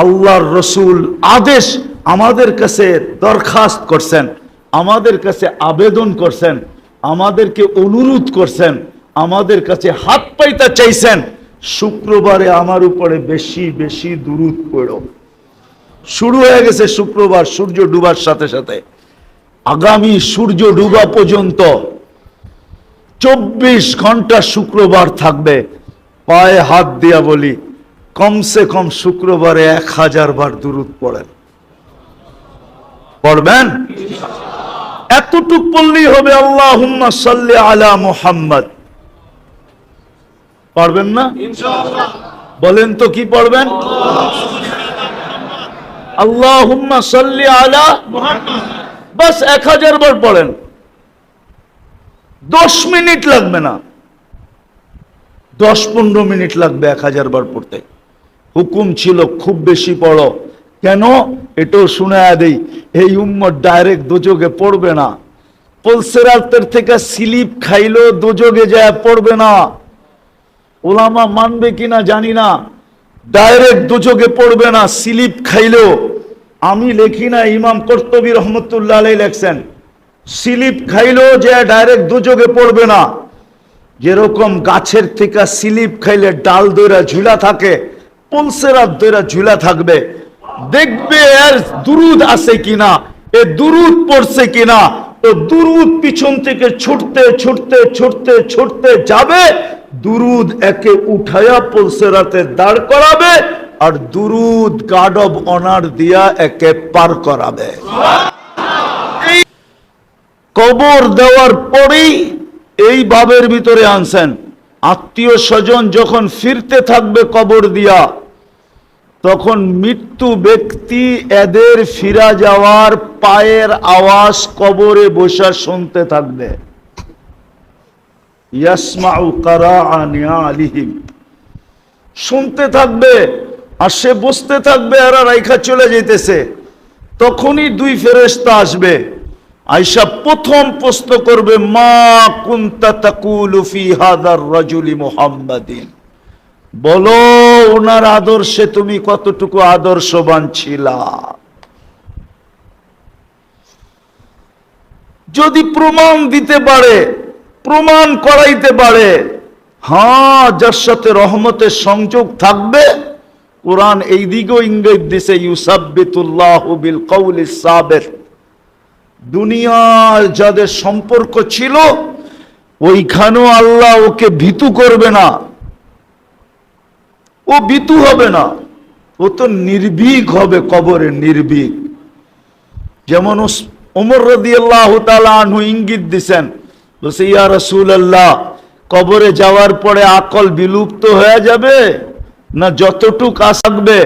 আল্লাহর রসুল আদেশ আমাদের কাছে দরখাস্ত করছেন, আমাদের কাছে আবেদন করছেন, আমাদেরকে অনুরোধ করছেন, আমাদের কাছে হাত পাইতে চাইছেন, শুক্রবারে আমার উপরে বেশি বেশি দুরূদ পড়ো। শুরু হয়ে গেছে শুক্রবার সূর্য ডুবার সাথে সাথে, আগামী সূর্য ডুবা পর্যন্ত 24 ঘন্টা শুক্রবার থাকবে। পায়ে হাত দিয়া বলি, কমসে কম শুক্রবারে 1000 বার দুরূদ পড়েন। পড়বেন? এতটুক পড়লেই হবে, আল্লাহুম্মা সাল্লি আলা মুহাম্মদ। পারবেন না? ইনশাআল্লাহ। বলেন তো কি পড়বেন? আল্লাহুম্মা সাল্লি আলা মুহাম্মদ। বাস 1000 বার পড়েন, 10 মিনিট লাগবে না, 10-15 মিনিট লাগবে 1000 বার পড়তে। হুকুম ছিল খুব বেশি পড়ো। কেন? এটাও শুনায়া দেই, এই উম্মত ডাইরেক্ট দোজগে পড়বে না। পুলসিরাতের থেকে স্লিপ খাইলো দোজগে যায় পড়বে না। ওলামা মানবে কিনা জানি না, ডাইরেক্ট দোজগে পড়বে না স্লিপ খাইলো। আমি লেখি না, ইমাম কর্তুবী রহমতুল্লাহ আলাইহি লেখছেন, স্লিপ খাইলো যে ডাইরেক্ট দোজগে পড়বে না। যেরকম গাছের থেকে স্লিপ খাইলে ডাল দইরা ঝুলা থাকে, পুলসিরাত দইরা ঝুলা থাকবে। দেখবে এর দুরুদ আছে কিনা, এ দুরুদ পড়ছে কিনা। ও দুরুদ পিছন থেকে ছুটতে ছুটতে ছুটতে ছুটতে যাবে, দুরুদ একে উঠায়া পুলসিরাতে দাঁড় করাবে, আর দুরুদ গার্ড অব অনার দিয়া একে পার করাবে। এই কবর দেওয়ার পরেই এই বাবের ভিতরে আনছেন, আত্মীয় স্বজন যখন ফিরতে থাকবে কবর দিয়া, তখন মৃত্যু ব্যক্তি এদের ফিরা যাওয়ার পায়ের আওয়াজ কবরে বসে শুনতে থাকবে। ইয়াসমাউ কারাআ নিআলিহিম, শুনতে থাকবে, আর সে বসতে থাকবে, এরা রাইখা চলে যাইতেছে। তখনই 2 ফেরেশতা আসবে, আয়েশা প্রথম প্রশ্ন করবে, মা কুনতা তাকুলু ফি হাযার রাজুলি মুহাম্মাদিন, বলো ওনার আদর্শে তুমি কতটুকু আদর্শবান ছিলা। যদি প্রমাণ দিতে পারে, প্রমাণ করাইতে পারে, হ্যাঁ, যার সাথে রহমতের সংযোগ থাকবে, কোরআন এই দিকেও ইঙ্গিত দিছে, ইউসাব্বিতুল্লাহু বিল কওলিস সাবিত। দুনিয়ার যাদের সম্পর্ক ছিল ওইখানেও আল্লাহ ওকে ভীতু করবে না, ও ভীতু হবে না, ও তো নির্ভীক হবে কবরে, নির্ভীক। যেমন ওমর রাদিয়াল্লাহু তাআলা আনহু ইঙ্গিত দিছেন, বলছে ইয়া রাসূলুল্লাহ, কবরে যাওয়ার পরে আকল বিলুপ্ত হয়ে যাবে না যতটুক আসবে?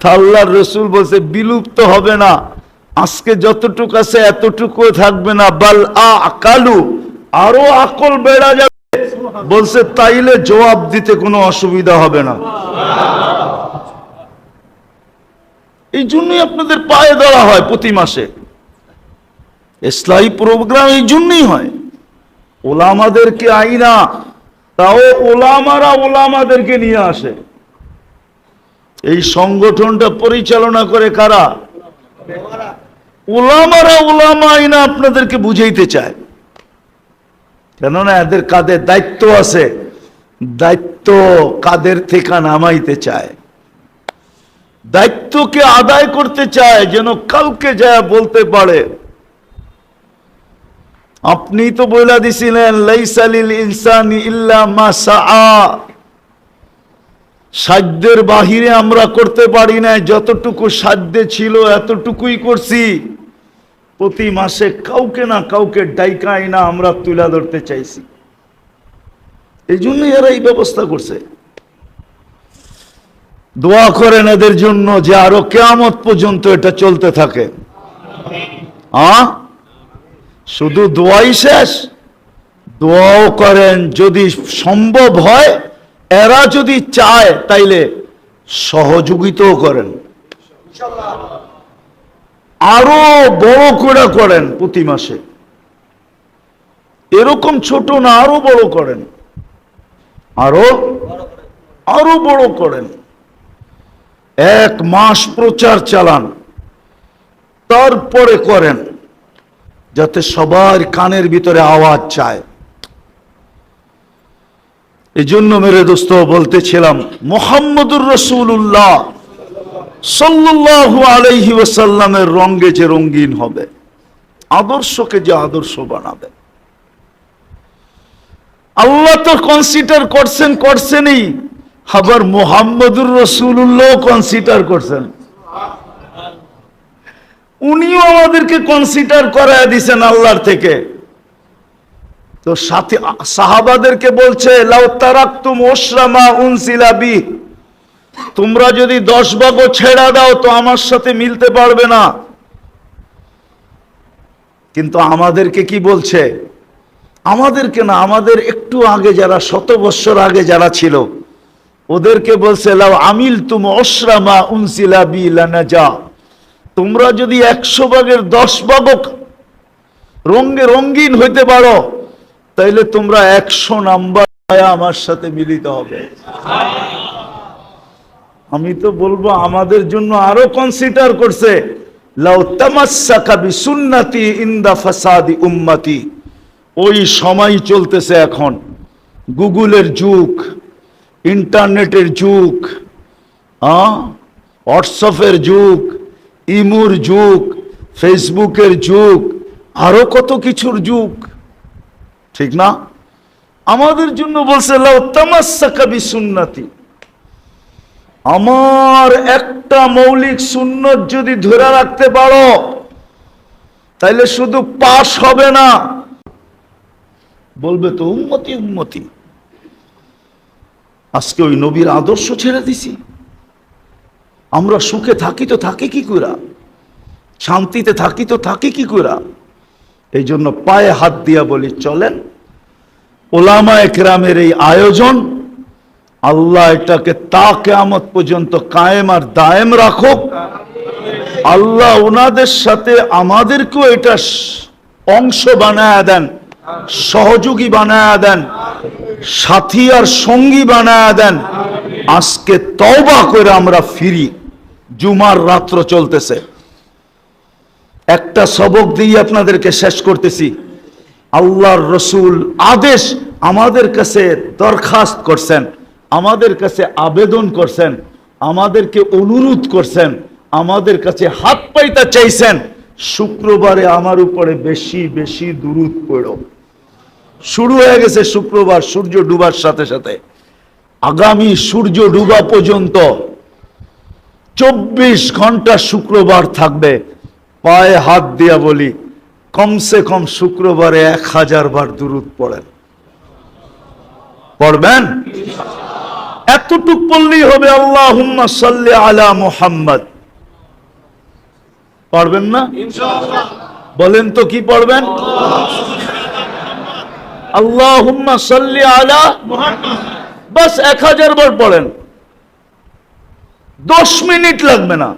তা আল্লাহর রাসূল বলছে বিলুপ্ত হবে না, আজকে যতটুক আছে এতটুকু থাকবে না, বাল আকালু, আরো আকল বেড়ে যাবে। বলছে তাইলে জবাব দিতে কোনো অসুবিধা হবে না। এই জন্যই আপনাদের পায়ে ধরা হয় প্রতি মাসে, ইসলামী প্রোগ্রাম এই জন্যই হয়। ওলামাদেরকে আইনা, তাও ওলামারা ওলামাদেরকে নিয়ে আসে। এই সংগঠনটা পরিচালনা করে কারা? ওলামারা ওলামা আইনা আপনাদেরকে বুঝাইতে চায়। কেননা এদের কাদের দায়িত্ব আছে, দায়িত্ব কাদের থেকে নামাইতে চায়, দায়িত্বকে আদায় করতে চায়, যেন কালকে যায় বলতে পারে। আপনি তো বইলা দিছিলেন, লাইসা লিল ইনসানি ইল্লা মা সাআ, সাধ্যের বাহিরে আমরা করতে পারি না, যতটুকু সাধ্যে ছিল এতটুকুই করছি। প্রতি মাসে কাউকে না কাউকে ডাইকাই না আমরা তুলে ধরতে চাইছি, এই জন্যই এরা এই ব্যবস্থা করছে। দোয়া করেন এদের জন্য যে আরো কিয়ামত পর্যন্ত এটা চলতে থাকে। শুধু দোয়াই শেষ, দোয়াও করেন, যদি সম্ভব হয়, এরা যদি চায় তাইলে সহযোগিতাও করেন, আরো বড় করে করেন প্রতি মাসে। এরকম ছোট না, আরো বড় করেন, আরো বড় করেন। 1 মাস প্রচার চালান, তারপরে করেন, যাতে সবার কানের ভিতরে আওয়াজ যায়। এই জন্য মেরে দোস্ত বলতেছিলাম, মুহাম্মদুর রাসূলুল্লাহ সাল্লাল্লাহু আলাইহি ওয়াসাল্লামের রঙে যে রঙিন হবে, আদর্শকে যে আদর্শ বানাবে, আল্লাহ তো কনসিডার করছেনই, আবার মুহাম্মদুর রাসূলুল্লাহ কনসিডার করছেন। উনিও আমাদেরকে কনসিডার করায় দিয়েছেন আল্লাহর থেকে। তো সাথে সাহাবাদেরকে বলছে, লাউ তারাকতুম উশরা মা উনজিলা বি, তোমরা যদি 10 ভাগও ছেড়া দাও তো আমার সাথে মিলতে পারবে না। কিন্তু আমাদেরকে কি বলছে? আমাদেরকে না, আমাদের একটু আগে যারা, 100 বছর আগে যারা ছিল, ওদেরকে বলছে লাউ আমিলতুম উশরা মা উনজিলা বি লানাজা, তোমরা যদি 100 ভাগের 10 ভাগও রঙে রঙিন হইতে পারো, তাইলে তোমরা 100 নাম্বার আমার সাথে মিলিত হবে। আমি তো বলবো আমাদের জন্য আরো কনসিডার করছে, লাউ তামাসসাকা বিসুন্নতি ইনদা ফাসাদি উম্মতি। ওই সময় চলতেছে এখন, গুগলের যুগ, ইন্টারনেটের যুগ, হোয়াটসঅ্যাপের যুগ, ইমুর যুগ, ফেসবুকের যুগ, আরো কত কিছুর যুগ, ঠিক না? আমাদের জন্য বলছে লাউ তামাসসাকা বিসুন্নতি, আমার একটা মৌলিক সুন্নত যদি ধরে রাখতে পারো, তাইলে শুধু পাস হবে না, বলবে তো উম্মতি উম্মতি। আজকে ওই নবীর আদর্শ ছেড়ে দিছি। আমরা সুখে থাকি তো থাকি কি করে, শান্তিতে থাকি তো থাকি কি করে? এই জন্য পায়ে হাত দিয়া বলি, চলেন ওলামায়ে কেরামের এই আয়োজন, আল্লাহ এটাকে তা কিয়ামত পর্যন্ত কায়েম আর দায়েম রাখুক। আল্লাহ ওনাদের সাথে আমাদেরকেও এটা অংশ বানায়া দেন, সহযোগী বানায়া দেন, সাথী আর সঙ্গী বানায়া দেন। আজকে তওবা করে আমরা ফিরি। জুমার রাত্র চলতেছে, একটা সবক দিয়ে আপনাদেরকে শেষ করতেছি। আল্লাহর রসুল আদেশ আমাদের কাছে দরখাস্ত করছেন, আমাদের কাছে আবেদন করছেন, আমাদেরকে অনুরোধ করছেন, আমাদের কাছে হাত পাইতে চাইছেন, শুক্রবারে আমার উপরে বেশি বেশি দুরূদ পড়ো। শুরু হয়ে গেছে শুক্রবার, সূর্য ডুবার সাথে সাথে আগামী সূর্য ডুবা পর্যন্ত 24 ঘন্টা শুক্রবার থাকবে। পায়ে হাত দিয়া বলি, কমসে কম শুক্রবারে 1000 বার দুরূদ পড়েন। পড়বেন? এতটুক পড়লেই হবে, আল্লাহুম্মা সাল্লি আলা মুহাম্মদ। পড়বেন না? ইনশাআল্লাহ। বলেন তো কি পড়বেন? আল্লাহুম্মা সাল্লি আলা মুহাম্মদ। বাস 1000 বার পড়েন, 10 মিনিট লাগবে না,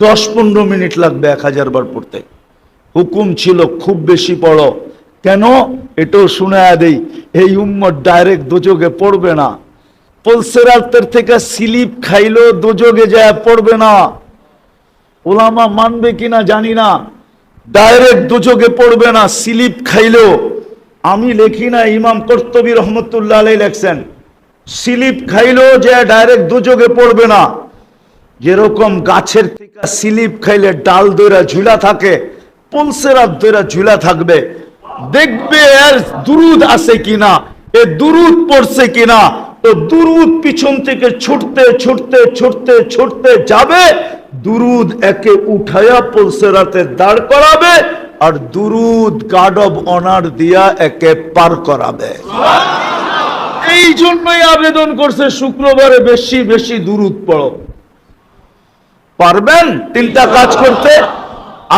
10-15 মিনিট লাগবে 1000 বার পড়তে। হুকুম ছিল খুব বেশি পড়ো। কেন? এটাও শুনায়া দেই, এই উম্মত ডাইরেক্ট দোজগে পড়বে না। পলসেরাতের থেকে স্লিপ খাইলো দোজগে যায় পড়বে না। ওলামা মানবে কিনা জানি না, ডাইরেক্ট দোজগে পড়বে না, স্লিপ খাইলো। আমি লিখি না, ইমাম কর্তুবী রহমতুল্লাহ আলাইহি লেখছেন, স্লিপ খাইলো যে ডাইরেক্ট দোজগে পড়বে না। যেরকম গাছের থেকে স্লিপ খাইলে ডাল দইরা ঝুলা থাকে, পলসেরাত দইরা ঝুলা থাকবে। দেখবে এর দুরুদ আছে কিনা, এ দুরুদ পড়ছে কিনা। তো দুরুদ পিছন থেকে ছুটতে ছুটতে ছুটতে ছুটতে যাবে, দুরুদ একে উঠায়া পলসেরাতে দাঁড় করাবে, আর দুরুদ গার্ড অব অনার দিয়া একে পার করাবে। এই জন্যই আবেদন করছে শুক্রবারে বেশি বেশি দুরুদ পড়ো। পারবেন 3টা কাজ করতে?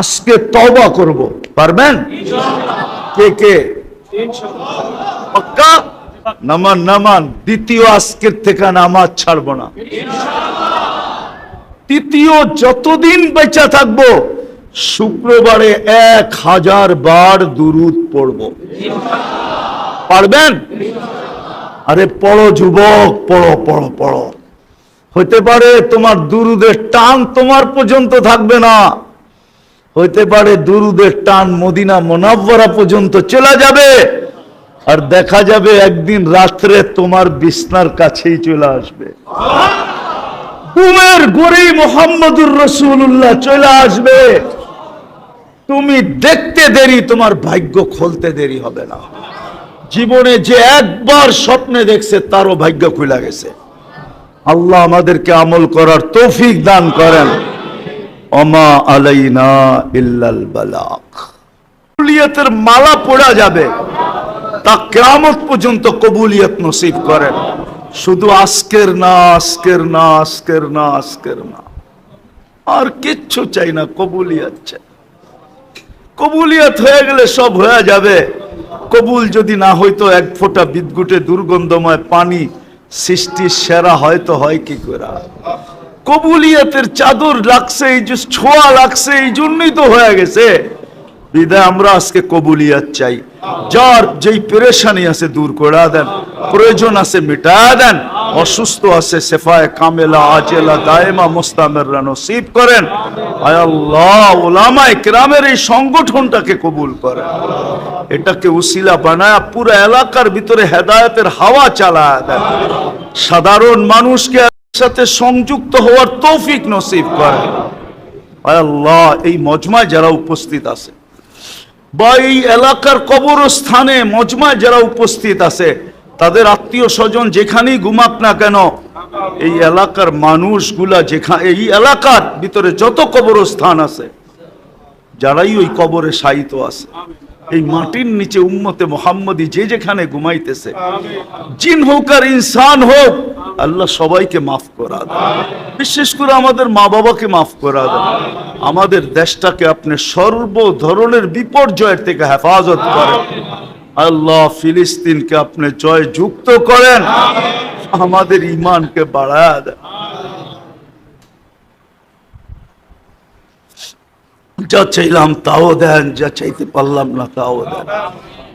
আজকে তওবা করব, পারবেন? কে কে? পাক্কা? নামান দ্বিতীয় আজকের থেকে নামাজ ছাড়বো না। তৃতীয়, যতদিন বেঁচে থাকবো শুক্রবারে 1000 বার দুরূদ পড়ব। পারবেন? আরে পড়ো যুবক, পড়ো পড়ো পড়ো। হতে পারে তোমার দুরুদের টান তোমার পর্যন্ত থাকবে না, হইতে পারে দুরুদের টান মদিনা মুনাওয়ারা পর্যন্ত চলে যাবে, আর দেখা যাবে একদিন রাত্রে তোমার বিছনার কাছেই চলে আসবে। ঘুমের ঘরেই মুহাম্মদুর রাসূলুল্লাহ চলে আসবে। তুমি দেখতে দেরি, তোমার ভাগ্য খুলতে দেরি হবে না। জীবনে যে একবার স্বপ্নে দেখছে তারও ভাগ্য খুলে গেছে। আল্লাহ আমাদেরকে আমল করার তৌফিক দান করেন। ওমা আলাইনা ইল্লাল বালাগ। কবুলিয়তের মালা পড়া যাবে, তা কিয়ামত পর্যন্ত কবুলিয়ত নসিব করেন। শুধু আজকের না, আজকের না, আজকের না, আজকের না, আর কিচ্ছু চাই না, কবুলিয়ত চাই। কবুলিয়ত হয়ে গেলে সব হয়ে যাবে। কবুল যদি না হইতো এক ফোঁটা বিদ্যুটে দুর্গন্ধময় পানি সৃষ্টির সেরা হয়তো হয় কি করে? কবুলিয়তের চাদর লাগছে, এই যে ছোঁয়া লাগছে, এই জন্যই তো হয়ে গেছে। বিদায় আমরা আজকে কবুলিয়ত চাই। যার যেই পেরেশানি আছে দূর করে দেন, প্রয়োজন আছে মিটা দেন, অসুস্থ আছে শেফায়ে কামেলা আজেলা দায়েমা মুস্তামিররা নসিব করেন। আয় আল্লাহ, উলামায়ে কেরামের এই সংগঠনটাকে কবুল করেন, এটাকে উসিলা বানায় পুরো এলাকার ভিতরে হেদায়েতের হাওয়া চালায় দেন। সাধারণ মানুষকে সাথে সংযুক্ত হওয়ার তৌফিক নসিব করেন। আয় আল্লাহ, এই মজমায় যারা উপস্থিত আছে বা এই এলাকার কবরস্থানে মজমায় যারা উপস্থিত আছে, তাদের আত্মীয় স্বজন যেখানেই ঘুমাক না কেন, এই এলাকার মানুষগুলা যেখানে, এই এলাকার ভিতরে যত কবরস্থান আছে, যারাই ওই কবরে শায়িত আছে, এই মাটির নিচে উম্মতে মুহাম্মদী যে যেখানে ঘুমাইতেছে, জিন হোক আর ইনসান হোক, আল্লাহ সবাইকে মাফ করা দেন। বিশেষ করে আমাদের মা বাবাকে মাফ করা দেন। আমাদের দেশটাকে আপনি সর্ব ধরনের বিপর্যয়ের থেকে হেফাজত করেন। আল্লাহ ফিলিস্তিনকে আপনি জয় যুক্ত করেন, আমাদের ঈমানকে বাড়ায় দেন। যা চাইলাম তাও দেন, যা চাইতে পারলাম না তাও দেন।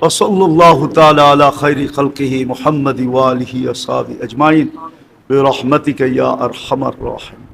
ওয়াসাল্লাল্লাহু তাআলা আলা খায়রি খালকিহি মুহাম্মাদি ওয়া আলিহি ওয়া সাহবিহি আজমাইন বিরহমাতিকা ইয়া আরহামার রাহিমিন।